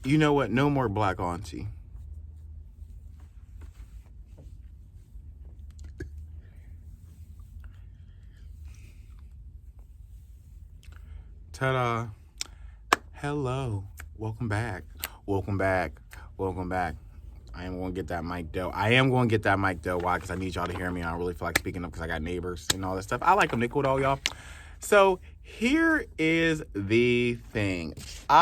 You know what? No more black auntie. Ta-da. Hello. Welcome back. Welcome back. Welcome back. I am going to get that mic though. Why? Because I need y'all to hear me. I don't really feel like speaking up because I got neighbors and all that stuff. I like them. They cool though, y'all. So here is the thing. What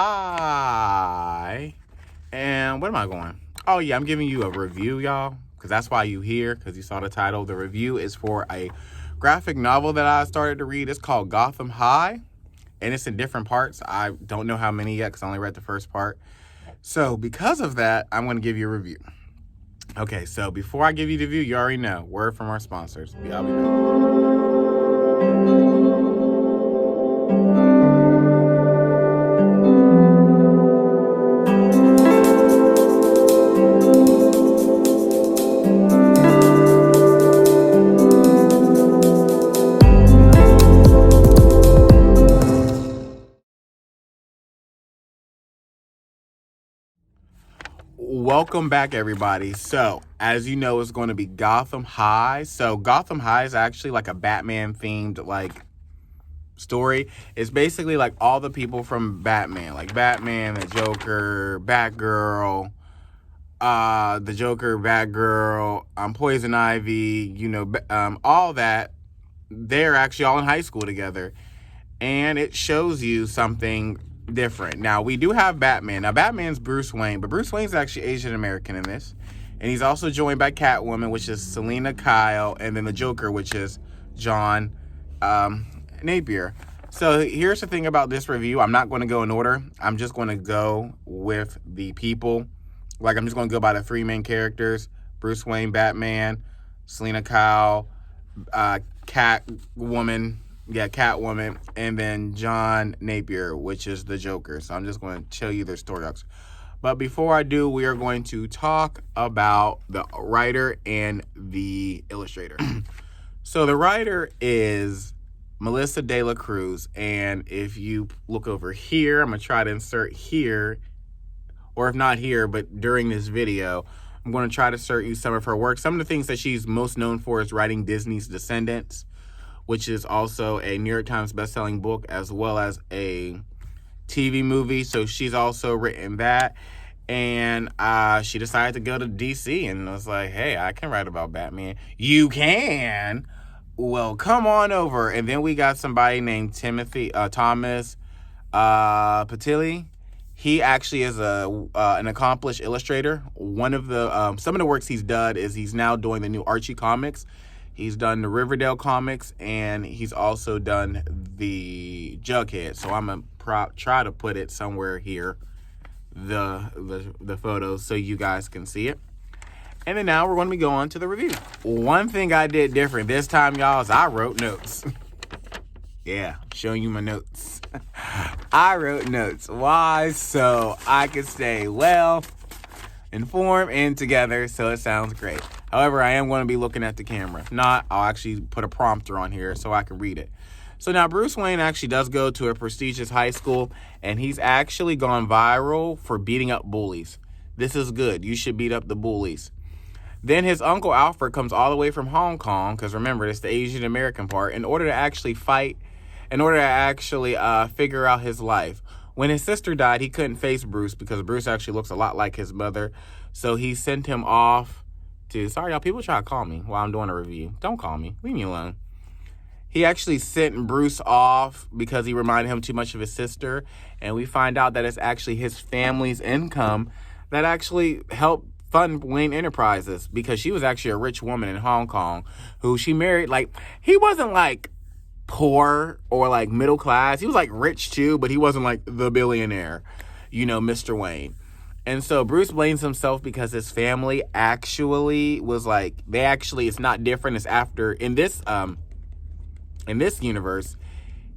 am I going? Oh yeah, I'm giving you a review, y'all. Because that's why you here. Because you saw the title. The review is for a graphic novel that I started to read. It's called Gotham High. And it's in different parts. I don't know how many yet because I only read the first part. So because of that, I'm going to give you a review. Okay, so before I give you the review, you already know. Word from our sponsors. I'll be back. Welcome back, everybody. So, as you know, it's going to be Gotham High. So, Gotham High is actually like a Batman-themed, like, story. It's basically like all the people from Batman. Like, Batman, the Joker, Batgirl, the Joker, Batgirl, Poison Ivy, you know, all that. They're actually all in high school together. And it shows you something different. Now, we do have Batman. Now, Batman's Bruce Wayne, but Bruce Wayne's actually Asian American in this. And he's also joined by Catwoman, which is Selina Kyle, and then the Joker, which is John Napier. So here's the thing about this review. I'm not going to go in order. I'm just going to go with the people. Like, I'm just going to go by the three main characters: Bruce Wayne, Batman, Selina Kyle, Catwoman, and then John Napier, which is the Joker. So I'm just going to tell you their story arcs. But before I do, we are going to talk about the writer and the illustrator. So the writer is Melissa De La Cruz. And if you look over here, I'm going to try to insert here, or if not here, but during this video, I'm going to try to insert you some of her work. Some of the things that she's most known for is writing Disney's Descendants, which is also a New York Times bestselling book, as well as a TV movie. So she's also written that. And she decided to go to DC and was like, hey, I can write about Batman. You can? Well, come on over. And then we got somebody named Thomas Patilli. He actually is an accomplished illustrator. One of the some of the works he's done is he's now doing the new Archie comics. He's done the Riverdale comics, and he's also done the Jughead. So I'm gonna try to put it somewhere here, the photos, so you guys can see it. And then now we're going to be going to the review. One thing I did different this time, y'all, is I wrote notes. Yeah, showing you my notes. I wrote notes. Why? So I could stay well informed and together, so it sounds great. However, I am going to be looking at the camera. If not, I'll actually put a prompter on here so I can read it. So now Bruce Wayne actually does go to a prestigious high school, and he's actually gone viral for beating up bullies. This is good. You should beat up the bullies. Then his uncle Alfred comes all the way from Hong Kong, because remember, it's the Asian American part, in order to actually fight, in order to actually figure out his life. When his sister died, he couldn't face Bruce because Bruce actually looks a lot like his mother. So he sent him off to, sorry y'all, people try to call me while I'm doing a review. Don't call me. Leave me alone. He actually sent Bruce off because he reminded him too much of his sister. And we find out that it's actually his family's income that actually helped fund Wayne Enterprises, because she was actually a rich woman in Hong Kong who she married. Like, he wasn't like poor or like middle class. He was like rich too, but he wasn't like the billionaire, you know, Mr. Wayne. And so Bruce blames himself because his family actually was like, it's not different. It's after, in this universe,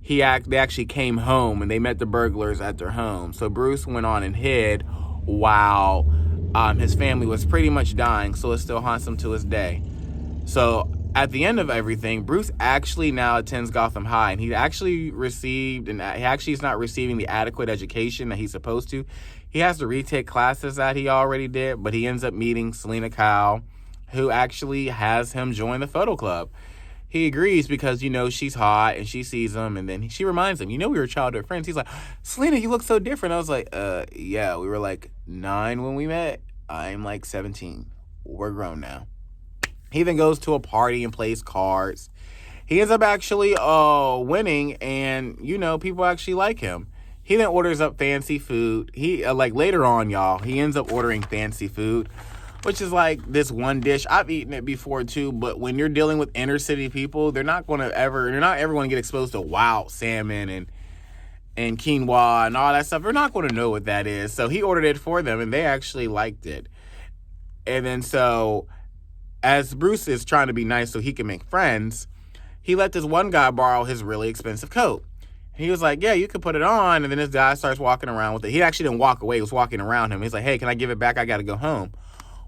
they actually came home and they met the burglars at their home. So Bruce went on and hid while his family was pretty much dying. So it still haunts him to this day. So at the end of everything, Bruce actually now attends Gotham High, and he actually is not receiving the adequate education that he's supposed to. He has to retake classes that he already did, but he ends up meeting Selina Kyle, who actually has him join the photo club. He agrees because, she's hot and she sees him, and then she reminds him, we were childhood friends. He's like, Selina, you look so different. I was like, yeah, we were like 9 when we met. I'm like 17. We're grown now. He then goes to a party and plays cards. He ends up actually winning, and, people actually like him. He then orders up fancy food. He, later on, y'all, he ends up ordering fancy food, which is like this one dish. I've eaten it before too, but when you're dealing with inner city people, they're not ever going to get exposed to wild salmon and quinoa and all that stuff. They're not going to know what that is. So he ordered it for them, and they actually liked it. And then so, as Bruce is trying to be nice so he can make friends, he let this one guy borrow his really expensive coat. He was like, yeah, you can put it on. And then this guy starts walking around with it. He actually didn't walk away. He was walking around him. He's like, hey, can I give it back? I got to go home.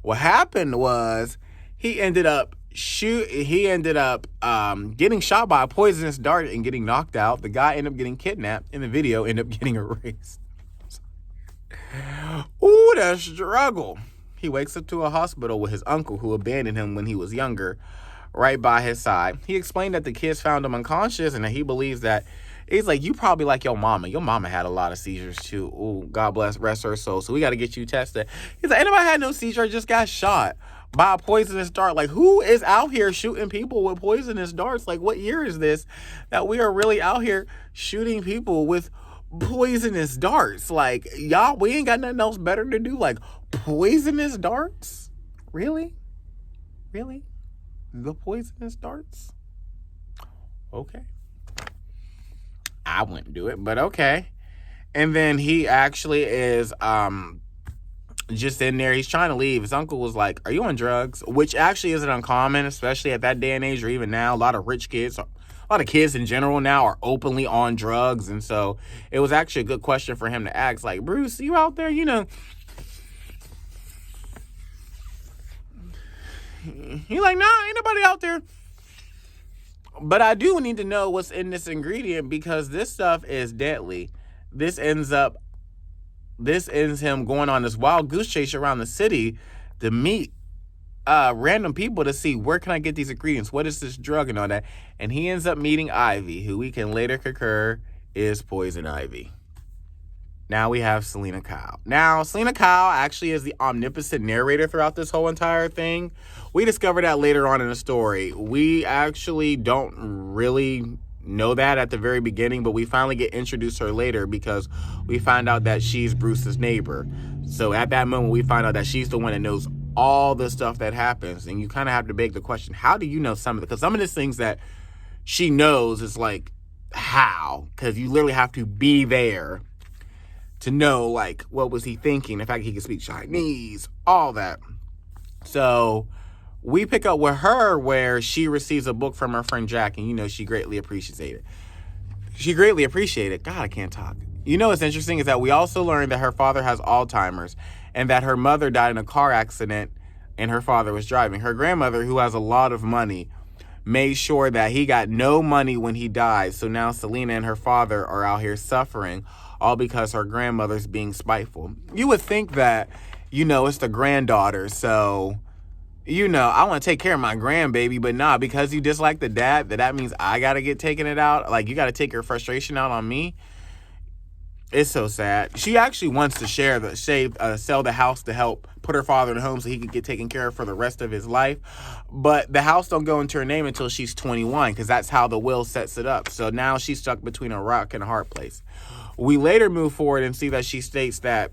What happened was he ended up getting shot by a poisonous dart and getting knocked out. The guy ended up getting kidnapped. In the video, ended up getting erased. Ooh, that struggle. He wakes up to a hospital with his uncle, who abandoned him when he was younger, right by his side. He explained that the kids found him unconscious and that he believes that he's like, you probably like your mama. Your mama had a lot of seizures too. Ooh, God rest her soul. So we got to get you tested. He's like, anybody had no seizure, just got shot by a poisonous dart. Like, who is out here shooting people with poisonous darts? Like, what year is this that we are really out here shooting people with poisonous darts? Like, y'all, we ain't got nothing else better to do. Like, poisonous darts? Really? The poisonous darts? Okay. I wouldn't do it, but okay. And then he actually is just in there. He's trying to leave. His uncle was like, are you on drugs? Which actually isn't uncommon, especially at that day and age, or even now. A lot of rich kids, a lot of kids in general now are openly on drugs. And so it was actually a good question for him to ask. Like, Bruce, you out there, He like, nah, ain't nobody out there. But I do need to know what's in this ingredient, because this stuff is deadly. This ends him going on this wild goose chase around the city to meet random people to see, where can I get these ingredients? What is this drug and all that? And he ends up meeting Ivy, who we can later concur is Poison Ivy. Now we have Selina Kyle. Now, Selina Kyle actually is the omnipotent narrator throughout this whole entire thing. We discover that later on in the story. We actually don't really know that at the very beginning, but we finally get introduced to her later because we find out that she's Bruce's neighbor. So at that moment, we find out that she's the one that knows all the stuff that happens. And you kind of have to beg the question, how do you know some of it? Because some of these things that she knows is like, how? Because you literally have to be there to know, like, what was he thinking? The fact that he could speak Chinese, all that. So we pick up with her where she receives a book from her friend Jack, and she greatly appreciates it. God, I can't talk. What's interesting is that we also learned that her father has Alzheimer's and that her mother died in a car accident and her father was driving. Her grandmother, who has a lot of money, made sure that he got no money when he died. So now Selina and her father are out here suffering, all because her grandmother's being spiteful. You would think that, it's the granddaughter, so, I want to take care of my grandbaby, but nah, because you dislike the dad, that means I got to get taking it out. Like, you got to take your frustration out on me. It's so sad. She actually wants to sell the house to help put her father in a home so he could get taken care of for the rest of his life. But the house don't go into her name until she's 21, because that's how the will sets it up. So now she's stuck between a rock and a hard place. We later move forward and see that she states that,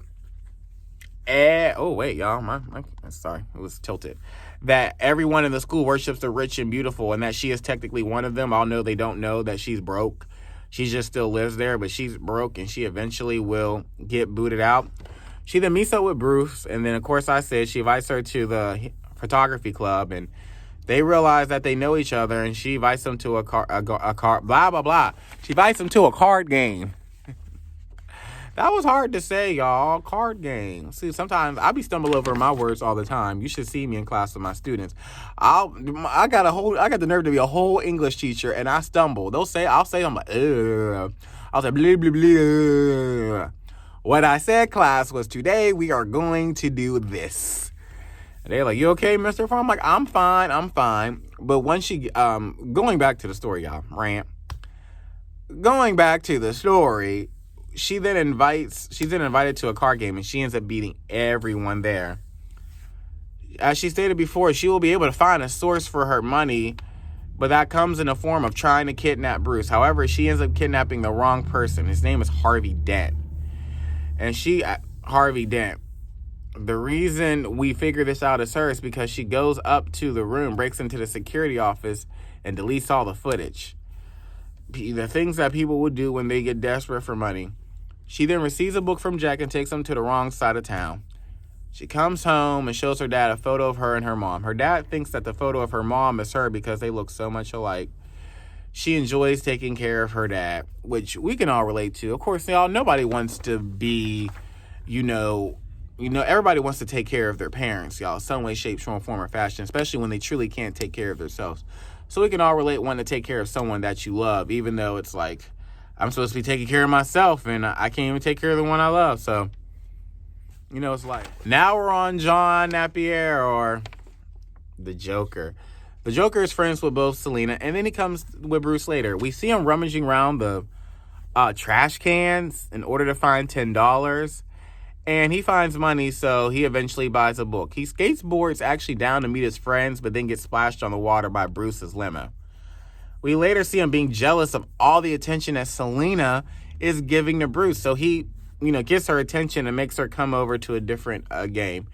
oh wait, y'all, sorry, it was tilted. That everyone in the school worships the rich and beautiful, and that she is technically one of them. Although they don't know that she's broke. She just still lives there, but she's broke, and she eventually will get booted out. She then meets up with Bruce, and then, of course, I said she invites her to the photography club, and they realize that they know each other, and she invites them to a card, blah, blah, blah. She invites them to a card game. That was hard to say, y'all. Card game. See, sometimes I be stumbling over my words all the time. You should see me in class with my students. I got the nerve to be a whole English teacher, and I stumble. I'll say, I'm like, ugh. I'll say, blah, blah, blah. What I said, class, was today we are going to do this. And they're like, you okay, Mr. Farr? I'm like, I'm fine. But once going back to the story, y'all, rant. Going back to the story, she's then invited to a card game, and she ends up beating everyone there. As she stated before, she will be able to find a source for her money, but that comes in the form of trying to kidnap Bruce. However, she ends up kidnapping the wrong person. His name is Harvey Dent. And Harvey Dent, the reason we figure this out is her is because she goes up to the room, breaks into the security office, and deletes all the footage. The things that people would do when they get desperate for money. She then receives a book from Jack and takes him to the wrong side of town. She comes home and shows her dad a photo of her and her mom. Her dad thinks that the photo of her mom is her because they look so much alike. She enjoys taking care of her dad, which we can all relate to. Of course, y'all, nobody wants to be, everybody wants to take care of their parents, y'all, some way, shape, form, or fashion, especially when they truly can't take care of themselves. So we can all relate wanting to take care of someone that you love, even though it's like, I'm supposed to be taking care of myself, and I can't even take care of the one I love. So, it's like, now we're on John Napier, or the Joker. The Joker is friends with both Selina, and then he comes with Bruce later. We see him rummaging around the trash cans in order to find $10, and he finds money, so he eventually buys a book. He skateboards actually down to meet his friends, but then gets splashed on the water by Bruce's limo. We later see him being jealous of all the attention that Selina is giving to Bruce, so he, gets her attention and makes her come over to a different game.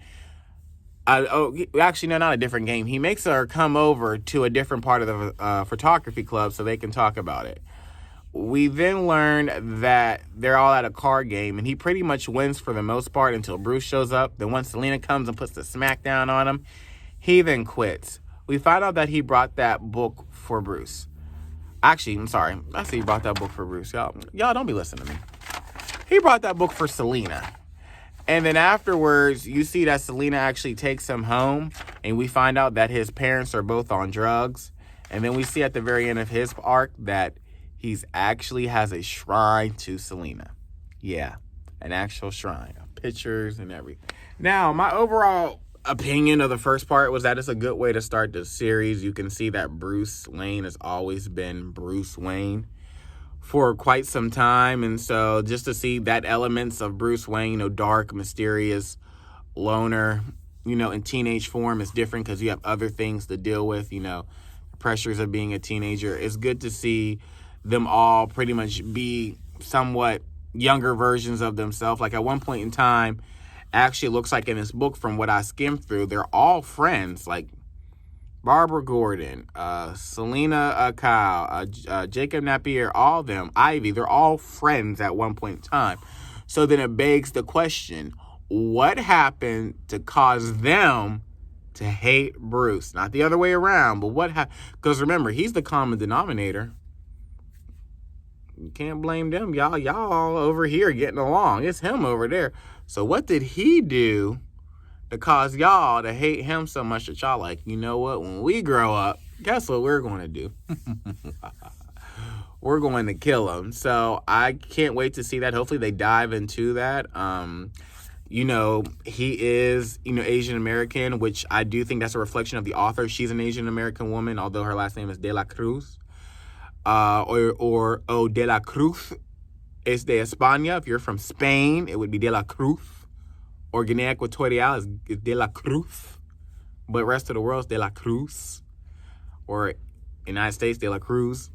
Actually, no, not a different game. He makes her come over to a different part of the photography club so they can talk about it. We then learn that they're all at a card game, and he pretty much wins for the most part until Bruce shows up. Then once Selina comes and puts the smack down on him, he then quits. We find out that he brought that book for Bruce. Actually, I'm sorry. I see he brought that book for Bruce. Y'all don't be listening to me. He brought that book for Selina. And then afterwards, you see that Selina actually takes him home, and we find out that his parents are both on drugs. And then we see at the very end of his arc that he's actually has a shrine to Selina. Yeah, an actual shrine. Pictures and everything. Now, my overall opinion of the first part was that it's a good way to start the series. You can see that Bruce Wayne has always been Bruce Wayne for quite some time, and so just to see that elements of Bruce Wayne, dark, mysterious, loner, in teenage form is different because you have other things to deal with, pressures of being a teenager. It's good to see them all pretty much be somewhat younger versions of themselves. Like at one point in time, actually looks like in this book, from what I skimmed through, they're all friends, like Barbara Gordon, Selina Kyle, Jacob Napier, all of them, Ivy, they're all friends at one point in time. So then it begs the question, what happened to cause them to hate Bruce? Not the other way around, but because remember, he's the common denominator. You can't blame them, y'all. Y'all all over here getting along. It's him over there. So what did he do to cause y'all to hate him so much that y'all like, you know what, when we grow up, guess what we're going to do? We're going to kill him. So I can't wait to see that. Hopefully they dive into that. He is, Asian American, which I do think that's a reflection of the author. She's an Asian American woman, although her last name is De La Cruz. O De La Cruz es de España. If you're from Spain, it would be De La Cruz. Or Guinea Equatorial is De La Cruz. But the rest of the world is De La Cruz. Or United States, De La Cruz.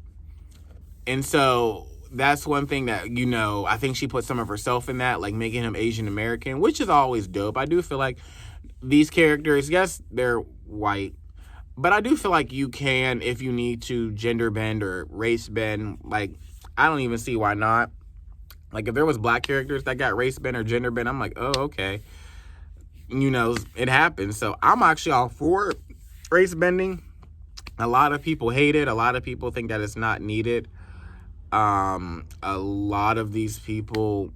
And so that's one thing that, I think she put some of herself in that, like making him Asian American, which is always dope. I do feel like these characters, yes, they're white, but I do feel like you can, if you need to, gender bend or race bend. Like, I don't even see why not. Like, if there was black characters that got race bend or gender bend, I'm like, oh, okay. It happens. So I'm actually all for race bending. A lot of people hate it. A lot of people think that it's not needed. A lot of these people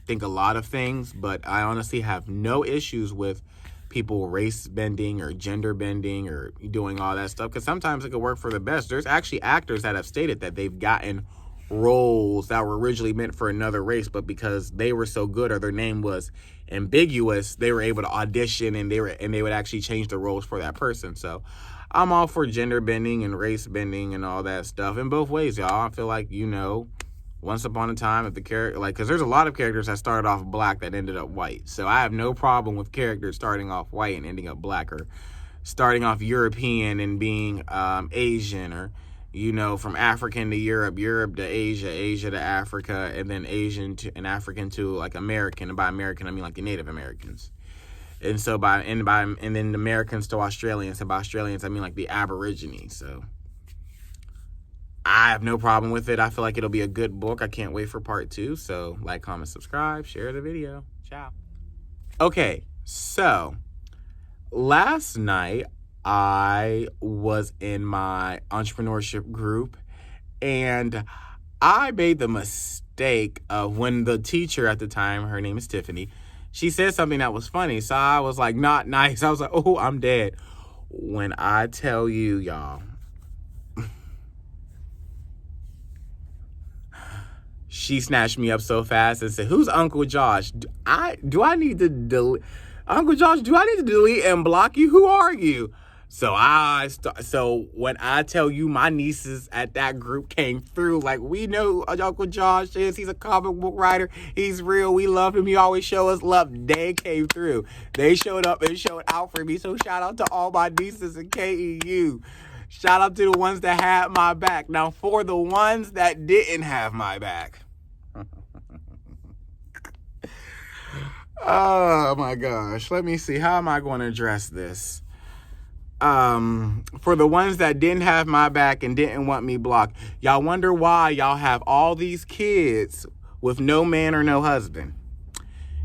think a lot of things, but I honestly have no issues with people race bending or gender bending or doing all that stuff, because sometimes it could work for the best. There's actually actors that have stated that they've gotten roles that were originally meant for another race, but because they were so good or their name was ambiguous, they were able to audition and they would actually change the roles for that person. So I'm all for gender bending and race bending and all that stuff in both ways, y'all. I feel like, once upon a time, if the character, because there's a lot of characters that started off black that ended up white. So I have no problem with characters starting off white and ending up black, or starting off European and being Asian, or, from African to Europe, Europe to Asia, Asia to Africa, and then Asian to and African to like American. And by American, I mean like the Native Americans. And so and then Americans to Australians. And by Australians, I mean like the Aborigines. So I have no problem with it. I feel like it'll be a good book. I can't wait for part 2. So like, comment, subscribe, share the video. Ciao. Okay, so last night I was in my entrepreneurship group, and I made the mistake of, when the teacher at the time, her name is Tiffany, she said something that was funny. So I was like, not nice. I was like, oh, I'm dead. When I tell you, y'all, she snatched me up so fast and said, "Who's Uncle Josh? Do I need to delete Uncle Josh? Do I need to delete and block you? Who are you?" So so when I tell you, my nieces at that group came through. Like, we know who Uncle Josh is. He's a comic book writer. He's real. We love him. He always show us love. They came through. They showed up and showed out for me. So shout out to all my nieces in KEU. Shout out to the ones that had my back. Now, for the ones that didn't have my back. Oh my gosh. Let me see. How am I going to address this? For the ones that didn't have my back and didn't want me blocked, y'all wonder why y'all have all these kids with no man or no husband.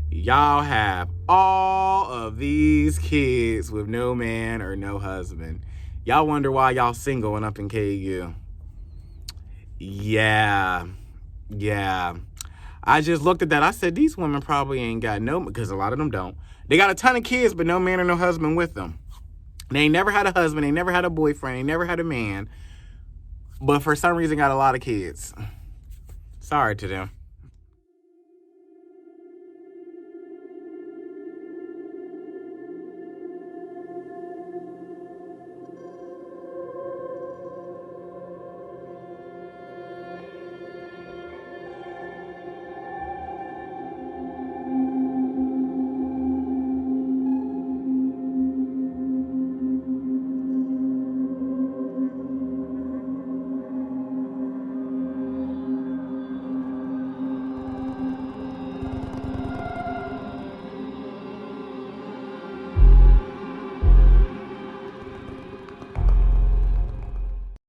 Y'all have all of these kids with no man or no husband. Y'all wonder why y'all single and up in KU. Yeah. I just looked at that. I said, these women probably ain't got because a lot of them don't. They got a ton of kids, but no man or no husband with them. They ain't never had a husband. They never had a boyfriend. They never had a man. But for some reason got a lot of kids. Sorry to them.